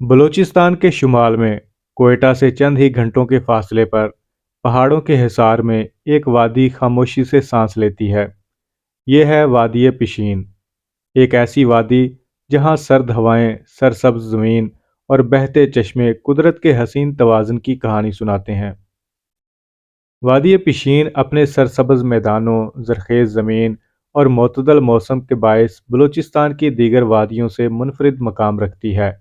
बलूचिस्तान के शुमाल में कोयटा से चंद ही घंटों के फासले पर पहाड़ों के हिसार में एक वादी खामोशी से सांस लेती है। ये है वादी पिशीन, एक ऐसी वादी जहाँ सर्द हवाएं, सरसब्ज ज़मीन और बहते चश्मे कुदरत के हसीन तवाज़ुन की कहानी सुनाते हैं। वादी पिशीन अपने सरसब्ज मैदानों, जरखेज़ ज़मीन और मतदल मौसम के बायस बलूचिस्तान की दीगर वादियों से मुनफरिद मकाम रखती है।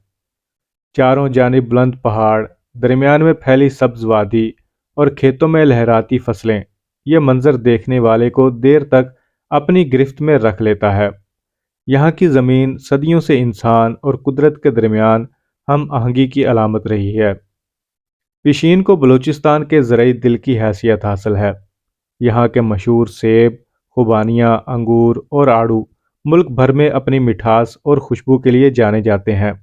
चारों जानिब बुलंद पहाड़, दरमियान में फैली सब्ज वादी और खेतों में लहराती फसलें, ये मंजर देखने वाले को देर तक अपनी गिरफ्त में रख लेता है। यहाँ की ज़मीन सदियों से इंसान और कुदरत के दरमियान हम आहंगी की अलामत रही है। पिशीन को बलूचिस्तान के ज़रई दिल की हैसियत हासिल है। यहाँ के मशहूर सेब, खुबानियाँ, अंगूर और आड़ू मुल्क भर में अपनी मिठास और खुशबू के लिए जाने जाते हैं।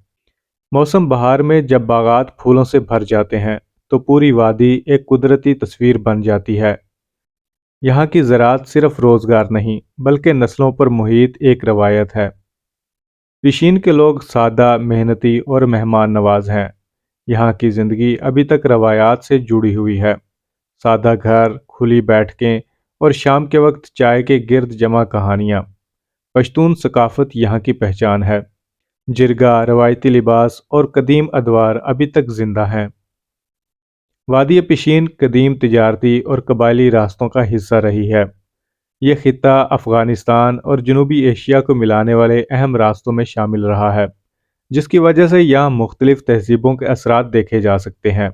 मौसम बहार में जब बागात फूलों से भर जाते हैं तो पूरी वादी एक कुदरती तस्वीर बन जाती है। यहाँ की ज़राअत सिर्फ रोज़गार नहीं बल्कि नस्लों पर मुहित एक रवायत है। पिशीन के लोग सादा, मेहनती और मेहमान नवाज हैं। यहाँ की ज़िंदगी अभी तक रवायात से जुड़ी हुई है। सादा घर, खुली बैठकें और शाम के वक्त चाय के गिर्द जमा कहानियाँ, पश्तून सकाफत यहाँ की पहचान है। जिरगा, रवायती लिबास और कदीम अदवार अभी तक जिंदा हैं। वादी पिशीन कदीम तिजारती और कबायली रास्तों का हिस्सा रही है। ये खित्ता अफ़गानिस्तान और जनूबी एशिया को मिलाने वाले अहम रास्तों में शामिल रहा है, जिसकी वजह से यहाँ मुख्तलिफ तहजीबों के असरात देखे जा सकते हैं।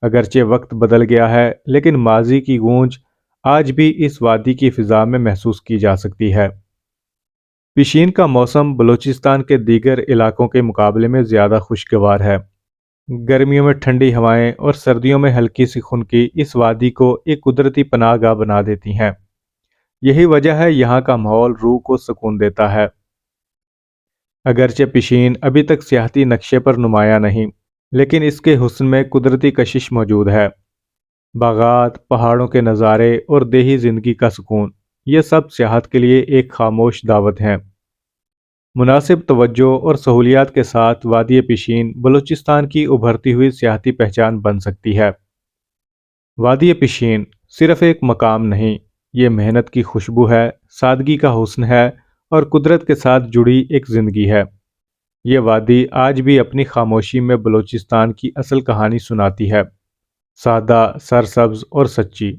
अगरचे वक्त बदल गया है, लेकिन माजी की गूंज आज भी इस वादी की फ़िज़ा में महसूस की जा सकती है। पिशीन का मौसम बलूचिस्तान के दीगर इलाकों के मुकाबले में ज़्यादा खुशगवार है। गर्मियों में ठंडी हवाएं और सर्दियों में हल्की सी खुनकी इस वादी को एक कुदरती पनाहगाह बना देती हैं। यही वजह है यहाँ का माहौल रूह को सुकून देता है। अगरचे पिशीन अभी तक सियाहती नक्शे पर नुमाया नहीं, लेकिन इसके हुस्न में कुदरती कशिश मौजूद है। बागात, पहाड़ों के नज़ारे और देही ज़िंदगी का सुकून, ये सब सियाहत के लिए एक खामोश दावत हैं। मुनासिब तवज्जो और सहूलियात के साथ वादी पिशीन बलूचिस्तान की उभरती हुई सियाहती पहचान बन सकती है। वादी पिशीन सिर्फ एक मकाम नहीं, ये मेहनत की खुशबू है, सादगी का हुस्न है और कुदरत के साथ जुड़ी एक ज़िंदगी है। ये वादी आज भी अपनी खामोशी में बलूचिस्तान की असल कहानी सुनाती है, सादा, सरसब्ज और सच्ची।